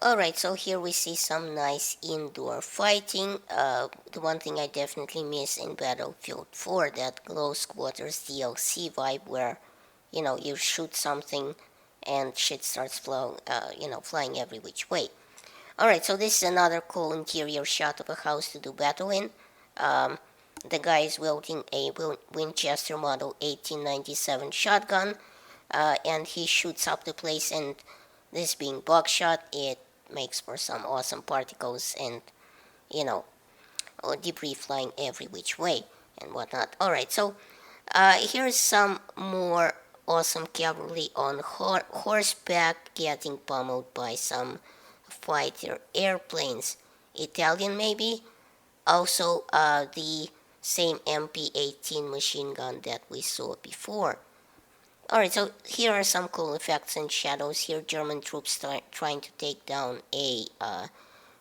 Alright, so here we see some nice indoor fighting. The one thing I definitely miss in Battlefield 4, that Close Quarters DLC vibe where, you shoot something and shit starts flying every which way. Alright, so this is another cool interior shot of a house to do battle in. Um, the guy is wielding a Winchester Model 1897 shotgun, and he shoots up the place, and this being buckshot, it makes for some awesome particles and, you know, debris flying every which way and whatnot. Alright, so here's some more awesome cavalry on horseback getting pummeled by some fighter airplanes. Italian, maybe? Also, the same MP-18 machine gun that we saw before. Alright, so here are some cool effects and shadows. Here, German troops trying to take down a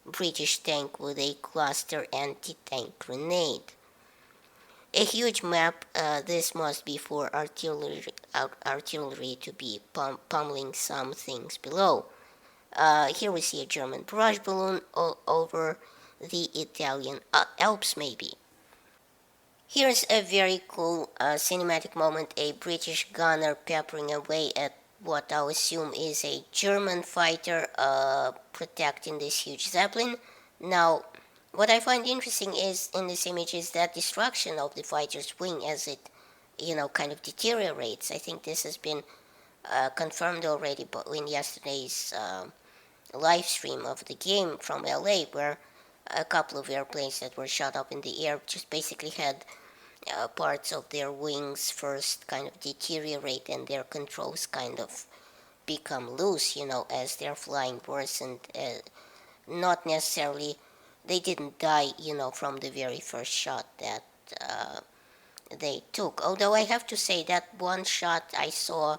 British tank with a cluster anti-tank grenade. A huge map. This must be for artillery to be pummeling some things below. Here we see a German barrage balloon over the Italian Alps, maybe. Here's a very cool cinematic moment, a British gunner peppering away at what I assume is a German fighter protecting this huge Zeppelin. Now, what I find interesting is in this image is that destruction of the fighter's wing as it, kind of deteriorates. I think this has been confirmed already in yesterday's live stream of the game from LA, where a couple of airplanes that were shot up in the air just basically had parts of their wings first kind of deteriorate and their controls kind of become loose, as their flying worsened. Not necessarily, they didn't die, from the very first shot that they took. Although I have to say that one shot I saw,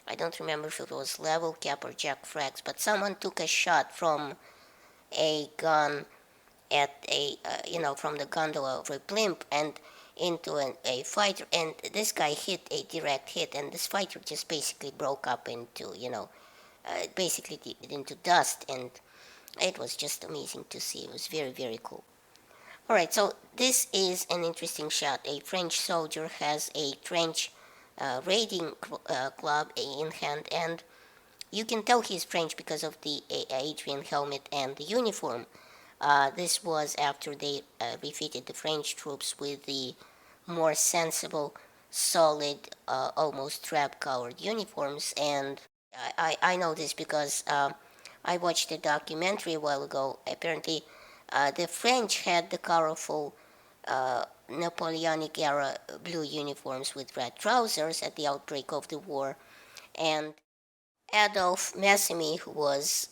I don't remember if it was Level Cap or Jack Frags, but someone took a shot from a gun at from the gondola of a blimp and into a fighter, and this guy hit a direct hit, and this fighter just basically broke up into, basically into dust, and it was just amazing to see. It was very, very cool. Alright, so this is an interesting shot. A French soldier has a trench raiding club in hand, and you can tell he's French because of the Adrian helmet and the uniform. This was after they refitted the French troops with the more sensible, solid, almost trap-colored uniforms. And I know this because I watched a documentary a while ago. Apparently, the French had the colorful Napoleonic era blue uniforms with red trousers at the outbreak of the war, and Adolphe Massimy, who was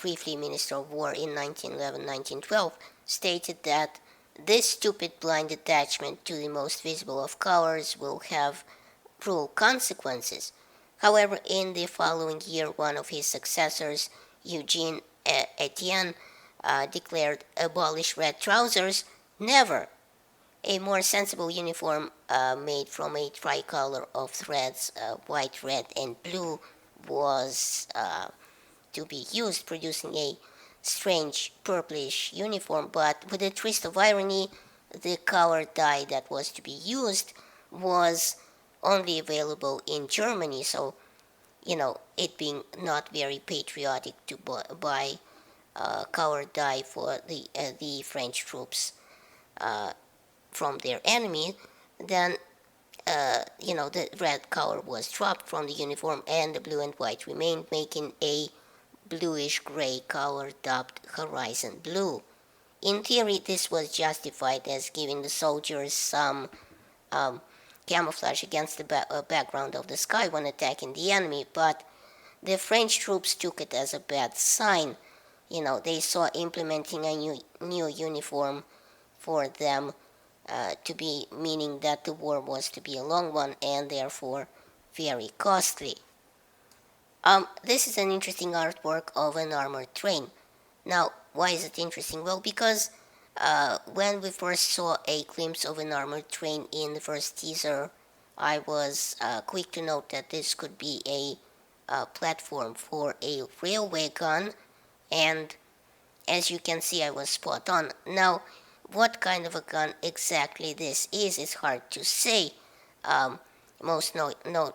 briefly Minister of War in 1911-1912, stated that this stupid blind attachment to the most visible of colors will have cruel consequences. However, in the following year, one of his successors, Eugene Etienne, declared, "Abolish red trousers? Never! A more sensible uniform made from a tricolor of threads, white, red, and blue, was to be used, producing a strange purplish uniform, but with a twist of irony, the color dye that was to be used was only available in Germany, so, it being not very patriotic to buy color dye for the French troops from their enemy, then the red color was dropped from the uniform and the blue and white remained, making a bluish gray color dubbed horizon blue. In theory, this was justified as giving the soldiers some um, camouflage against the background of the sky when attacking the enemy, but the French troops took it as a bad sign. They saw implementing a new uniform for them to be, meaning that the war was to be a long one and therefore very costly. This is an interesting artwork of an armored train. Now, why is it interesting? Well, because when we first saw a glimpse of an armored train in the first teaser, I was quick to note that this could be a platform for a railway gun, And as you can see, I was spot on. Now, what kind of a gun exactly this is hard to say. Um, most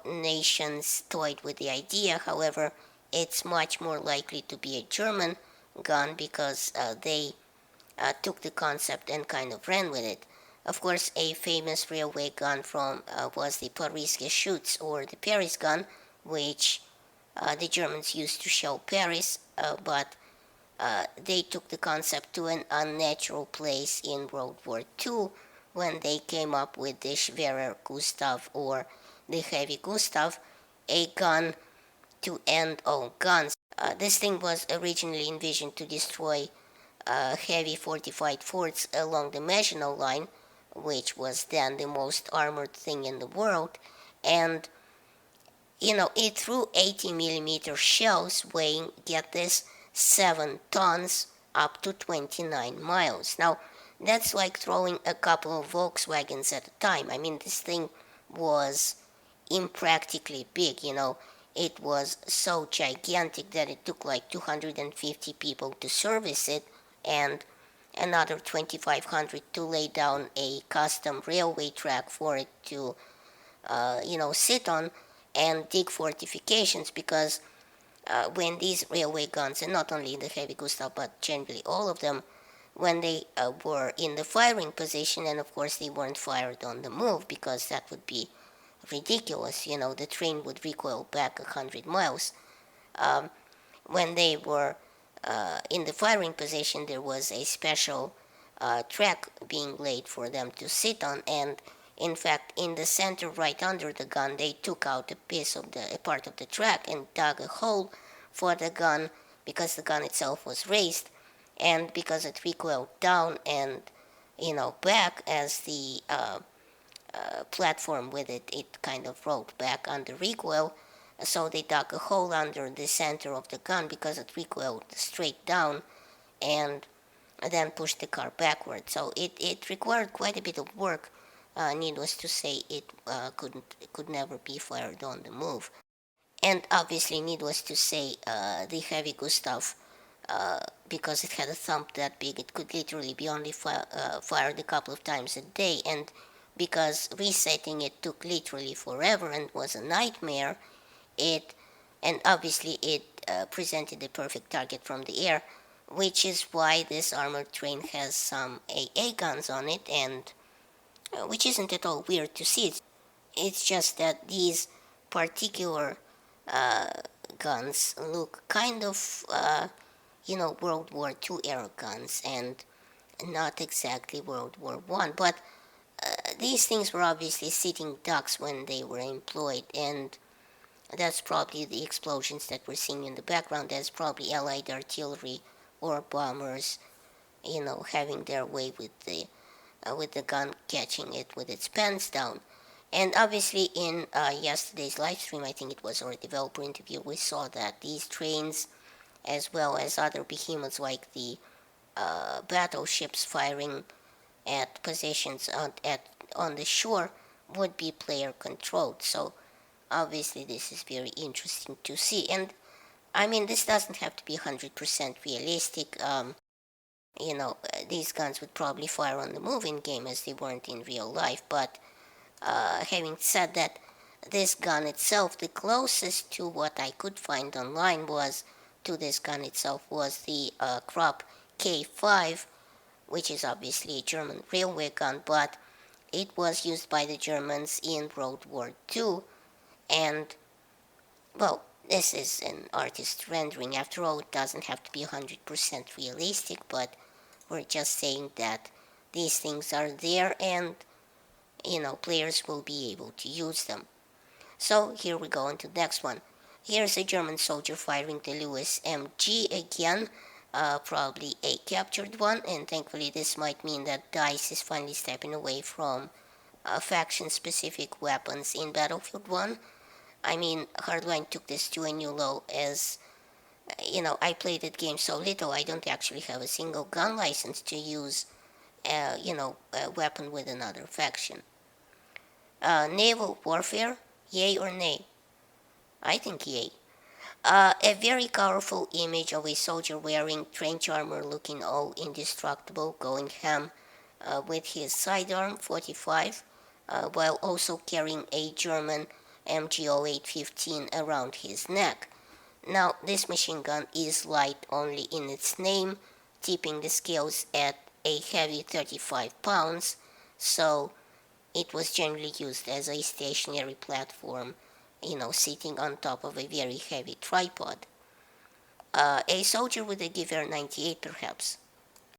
nations toyed with the idea. However, it's much more likely to be a German gun because they took the concept and kind of ran with it. Of course, a famous railway gun from was the Paris-Geschütz, or the Paris gun, which the Germans used to shell Paris, but they took the concept to an unnatural place in World War II when they came up with the Schwerer Gustav, or the Heavy Gustav, a gun to end all guns. This thing was originally envisioned to destroy heavy fortified forts along the Maginot Line, which was then the most armored thing in the world, and it threw 80 millimeter shells weighing, get this, 7 tons up to 29 miles. Now, that's like throwing a couple of Volkswagens at a time. I mean, this thing was impractically big. It was so gigantic that it took like 250 people to service it and another 2,500 to lay down a custom railway track for it to, sit on and dig fortifications, because when these railway guns, and not only the Heavy Gustav but generally all of them, when they were in the firing position, and of course they weren't fired on the move because that would be ridiculous. The train would recoil back 100 miles. Um, when they were in the firing position, there was a special track being laid for them to sit on, and in fact, in the center, right under the gun, they took out a part of the track and dug a hole for the gun because the gun itself was raised, and because it recoiled down and back as the platform with it kind of rolled back under recoil. So they dug a hole under the center of the gun because it recoiled straight down and then pushed the car backward. So it required quite a bit of work. Needless to say, it could never be fired on the move. And obviously, needless to say, the Heavy Gustav, because it had a thump that big, it could literally be only fired a couple of times a day. And because resetting it took literally forever and was a nightmare, it and obviously it presented a perfect target from the air, which is why this armored train has some AA guns on it, and which isn't at all weird to see. It's just that these particular uh, guns look kind of, World War II era guns, and not exactly World War One. But these things were obviously sitting ducks when they were employed, and that's probably the explosions that we're seeing in the background. That's probably Allied artillery or bombers, having their way with the gun, catching it with its pants down. And obviously, in yesterday's live stream, I think it was our developer interview, we saw that these trains, as well as other behemoths like the battleships firing at positions on the shore, would be player controlled. So obviously, this is very interesting to see. And I mean, this doesn't have to be 100% realistic. These guns would probably fire on the move in game as they weren't in real life. But having said that, this gun itself, the closest to what I could find online to this gun itself was the Krupp K5, which is obviously a German railway gun, but it was used by the Germans in World War II, and, well, this is an artist rendering. After all, it doesn't have to be 100% realistic, but we're just saying that these things are there, and players will be able to use them. So here we go on to the next one. Here's a German soldier firing the Lewis MG again, probably a captured one, and thankfully this might mean that DICE is finally stepping away from faction-specific weapons in Battlefield 1. I mean, Hardline took this to a new low as, I played that game so little, I don't actually have a single gun license to use, a weapon with another faction. Naval warfare, yay or nay? I think yay. A very colorful image of a soldier wearing trench armor looking all indestructible, going ham with his sidearm 45, while also carrying a German MGO 815 around his neck. Now, this machine gun is light only in its name, tipping the scales at a heavy 35 pounds, so it was generally used as a stationary platform, sitting on top of a very heavy tripod. A soldier with a Gewehr 98, perhaps.